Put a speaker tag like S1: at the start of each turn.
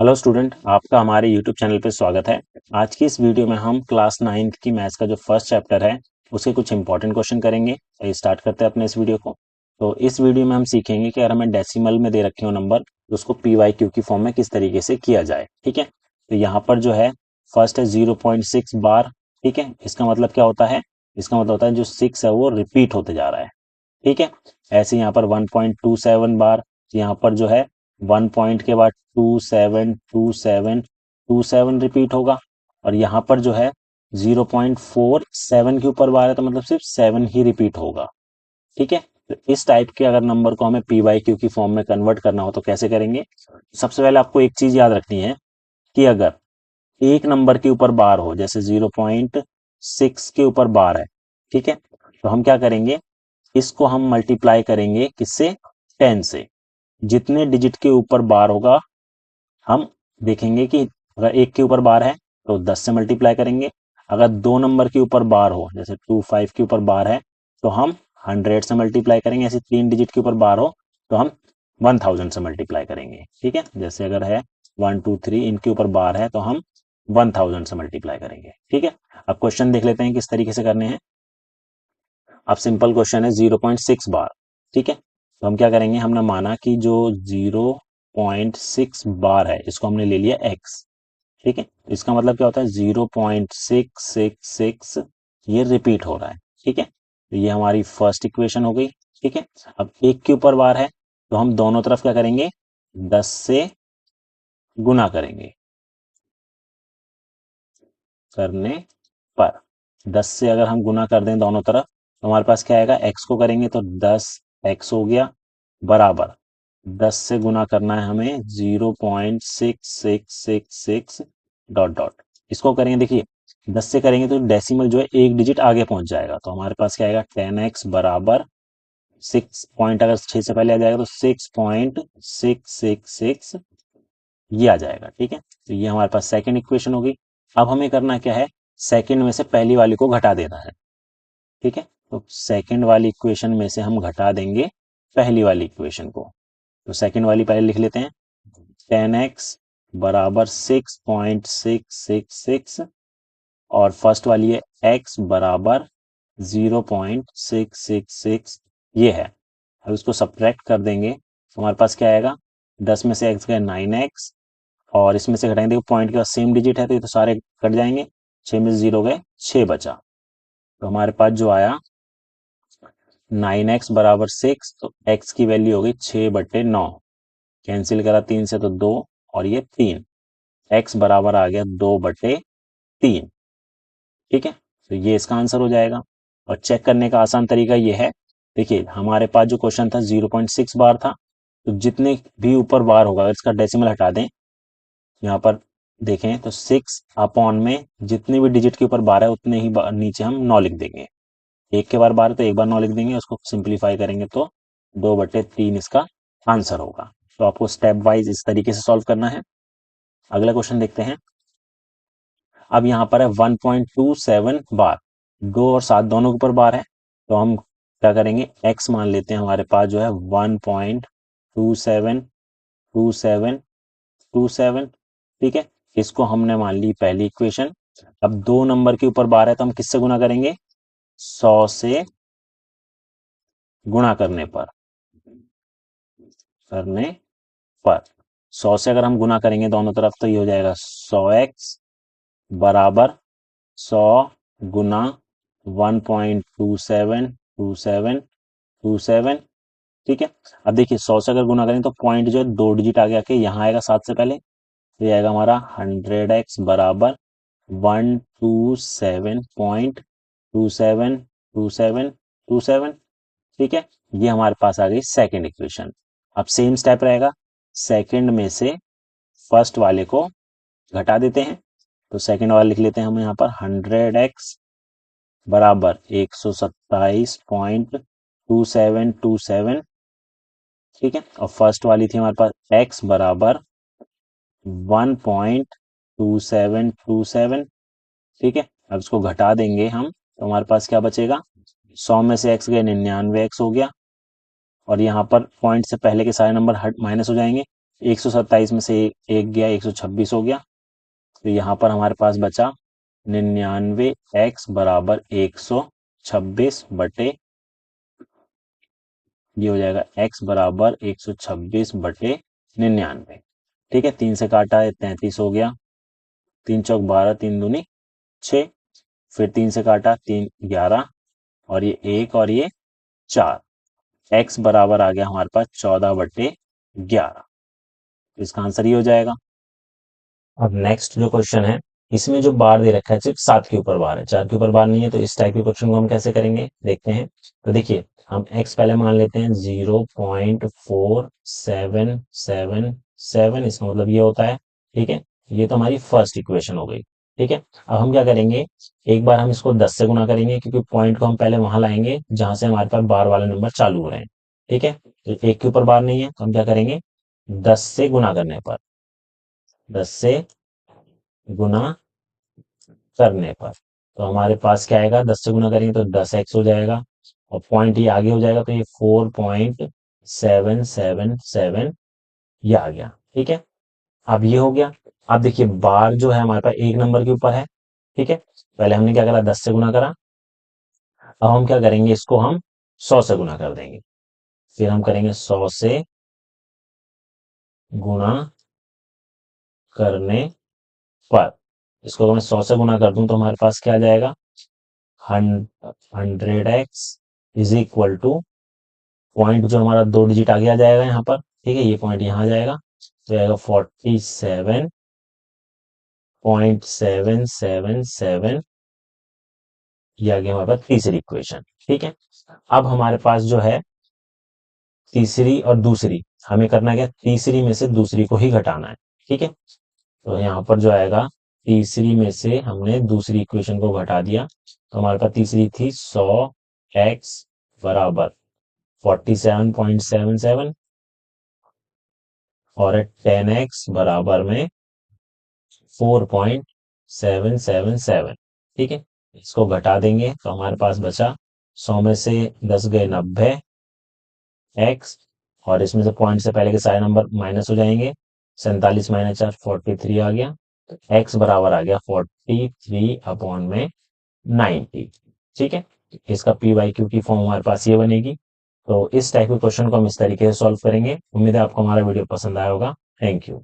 S1: Hello student, आपका हमारे YouTube channel पे स्वागत है। आज की इस वीडियो में हम क्लास 9th की मैथ्स का जो फर्स्ट चैप्टर है उसके कुछ इंपॉर्टेंट क्वेश्चन करेंगे। तो स्टार्ट करते हैं अपने इस वीडियो को। तो इस वीडियो में हम सीखेंगे कि अगर हमें डेसिमल में दे रखे हो नंबर तो उसको पी वाई क्यू की फॉर्म में किस तरीके से किया जाए। ठीक है, तो यहाँ पर जो है फर्स्ट है 0.6 बार। ठीक है, इसका मतलब क्या होता है? इसका मतलब होता है जो 6 है वो रिपीट होते जा रहा है। ठीक है, ऐसे यहाँ पर 1.27 बार, यहाँ पर जो है 1 पॉइंट के बाद 272727 रिपीट होगा। और यहाँ पर जो है 0.47 के ऊपर बार है तो मतलब सिर्फ 7 ही रिपीट होगा। ठीक है, तो इस टाइप के अगर नंबर को हमें पी वाई क्यू की फॉर्म में कन्वर्ट करना हो तो कैसे करेंगे? सबसे पहले आपको एक चीज याद रखनी है कि अगर एक नंबर के ऊपर बार हो, जैसे 0.6 के ऊपर बार है, ठीक है, तो हम क्या करेंगे, इसको हम मल्टीप्लाई करेंगे किससे? 10 से। जितने डिजिट के ऊपर बार होगा हम देखेंगे कि अगर एक के ऊपर बार है तो 10 से मल्टीप्लाई करेंगे। अगर दो नंबर के ऊपर बार हो, जैसे 25 के ऊपर बार है, तो हम 100 से मल्टीप्लाई करेंगे। ऐसे तीन डिजिट के ऊपर बार हो तो हम 1000 से मल्टीप्लाई करेंगे। ठीक है, जैसे अगर है 1 2 3 इनके ऊपर बार है तो हम 1000 से मल्टीप्लाई करेंगे। ठीक है, अब क्वेश्चन देख लेते हैं किस तरीके से करने हैं। अब सिंपल क्वेश्चन है 0.6 बार। ठीक है, तो हम क्या करेंगे, हमने माना कि जो 0.6 बार है इसको हमने ले लिया x। ठीक है, इसका मतलब क्या होता है? 0.666 ये रिपीट हो रहा है। ठीक है, तो ये हमारी फर्स्ट इक्वेशन हो गई। ठीक है, अब एक के ऊपर बार है तो हम दोनों तरफ क्या करेंगे, 10 से गुना करेंगे करने पर। 10 से अगर हम गुना कर दें दोनों तरफ तो हमारे पास क्या आएगा, x को करेंगे तो 10x हो गया, बराबर 10 से गुना करना है हमें 0.6666 डॉट डॉट। इसको करेंगे, देखिए 10 से करेंगे तो डेसिमल जो है एक डिजिट आगे पहुंच जाएगा, तो हमारे पास क्या आएगा 10x बराबर 6 पॉइंट, अगर 6 से पहले आ जाएगा तो 6.666 ये आ जाएगा। ठीक है, तो ये हमारे पास सेकंड इक्वेशन हो गई। अब हमें करना क्या है, सेकंड में से पहली वाली को घटा देना है। ठीक है, तो सेकंड वाली इक्वेशन में से हम घटा देंगे पहली वाली इक्वेशन को। तो सेकंड वाली पहले लिख लेते हैं, 10x बराबर 6.666 और फर्स्ट वाली है x बराबर 0.666 ये है। अब इसको सब्ट्रैक्ट कर देंगे तो हमारे पास क्या आएगा, 10 में से x गए 9x और इसमें से घटाएंगे, देखो पॉइंट के बाद सेम डिजिट है तो ये तो सारे कट जाएंगे, 6 में से 0 गए 6 बचा। तो हमारे पास जो आया 9x बराबर 6, तो x की वैल्यू हो गई 6/9। कैंसिल करा 3 से तो 2 और ये 3, x बराबर आ गया 2/3। ठीक है, तो ये इसका आंसर हो जाएगा। और चेक करने का आसान तरीका ये है, देखिए हमारे पास जो क्वेश्चन था 0.6 बार था, तो जितने भी ऊपर बार होगा अगर इसका डेसिमल हटा दें, यहाँ पर देखें तो 6 अपॉन में जितने भी डिजिट के ऊपर बार है उतने ही नीचे हम 9 लिख देंगे। एक के बार बार है तो एक बार 9 लिख देंगे, उसको सिंप्लीफाई करेंगे तो 2/3 इसका आंसर होगा। तो आपको स्टेप वाइज इस तरीके से सॉल्व करना है। अगला क्वेश्चन देखते हैं। अब यहाँ पर है 1.27 बार, 2 और 7 दोनों के ऊपर बार है, तो हम क्या करेंगे, x मान लेते हैं हमारे पास जो है 1.272727। ठीक है, इसको हमने मान ली पहली इक्वेशन। अब दो नंबर के ऊपर बार है तो हम किससे गुना करेंगे, 100 से गुणा करने पर 100 से अगर हम गुना करेंगे दोनों तरफ तो ये हो जाएगा 100x बराबर 100 गुना 1.272727। ठीक है, अब देखिए 100 से अगर गुना करें तो पॉइंट जो है दो डिजिट आगे आके यहाँ आएगा 7 से पहले, तो ये आएगा हमारा 100x बराबर 127.272727। ठीक है, ये हमारे पास आ गई सेकंड इक्वेशन। अब सेम स्टेप रहेगा, सेकंड में से फर्स्ट वाले को घटा देते हैं, तो सेकंड वाला लिख लेते हैं हम यहाँ पर 100x बराबर 127.2727। ठीक है, और फर्स्ट वाली थी हमारे पास x बराबर 1.2727। ठीक है, अब इसको घटा देंगे हम तो हमारे पास क्या बचेगा, 100 में से x गए 99x हो गया, और यहाँ पर पॉइंट से पहले के सारे नंबर हट माइनस हो जाएंगे, 127 में से एक गया, 126 हो गया। तो यहाँ पर हमारे पास बचा 99x बराबर 126 बटे, ये हो जाएगा x बराबर 126 बटे 99। ठीक है, 3 से काटा है 33 हो गया, 3 चौक 12, 3 दूनी 6, फिर 3 से काटा 3 11, और ये 1 और ये 4, x बराबर आ गया हमारे पास 14 बटे 11। इसका आंसर ये हो जाएगा। अब नेक्स्ट जो क्वेश्चन है, इसमें जो बार दे रखा है सिर्फ 7 के ऊपर बार है, 4 के ऊपर बार नहीं है। तो इस टाइप के क्वेश्चन को हम कैसे करेंगे देखते हैं। तो देखिए, हम x पहले मान लेते हैं 0.4777, इसका मतलब ये होता है। ठीक है, ये तो हमारी फर्स्ट इक्वेशन हो गई। ठीक है, अब हम क्या करेंगे, एक बार हम इसको 10 से गुना करेंगे, क्योंकि पॉइंट को हम पहले वहां लाएंगे जहां से हमारे पास बार वाले नंबर चालू हो रहे हैं। ठीक है, तो एक के ऊपर बार नहीं है, तो हम क्या करेंगे, 10 से गुना करने पर, 10 से गुना करने पर, तो हमारे पास क्या आएगा, 10 से गुना करेंगे तो 10x हो जाएगा, और पॉइंट ये आगे हो जाएगा, तो ये 4.777 ये आ गया। ठीक है, अब ये हो गया। अब देखिए, बार जो है हमारे पास एक नंबर के ऊपर है। ठीक है, पहले हमने क्या करा, 10 से गुना करा। अब हम क्या करेंगे, इसको हम 100 से गुना कर देंगे, फिर हम करेंगे 100 से गुना करने पर। इसको अगर मैं 100 से गुना कर दूं तो हमारे पास क्या आ जाएगा, 100x is equal to, point जो हमारा 2 डिजिट आगे आ जाएगा यहाँ पर। ठीक है, ये पॉइंट यहाँ आ जाएगा, तो आएगा 47.777, ये आ गया हमारे पास तीसरी इक्वेशन। ठीक है, अब हमारे पास जो है तीसरी और दूसरी, हमें करना क्या, तीसरी में से दूसरी को ही घटाना है। ठीक है, तो यहाँ पर जो आएगा, तीसरी में से हमने दूसरी इक्वेशन को घटा दिया, तो हमारे पास तीसरी थी 100x बराबर 47.77, और 10x बराबर में 4.777। ठीक है, इसको घटा देंगे तो हमारे पास बचा, 100 में से 10 गए 90 x, और इसमें से पॉइंट से पहले के सारे नंबर माइनस हो जाएंगे, 47 माइनस 4 43 आ गया, तो x बराबर आ गया 43 अपॉन में 90। ठीक है, इसका पी वाई क्यू की फॉर्म हमारे पास ये बनेगी। तो इस टाइप के क्वेश्चन को हम इस तरीके से सॉल्व करेंगे। उम्मीद है आपको हमारा वीडियो पसंद आया होगा। Thank you.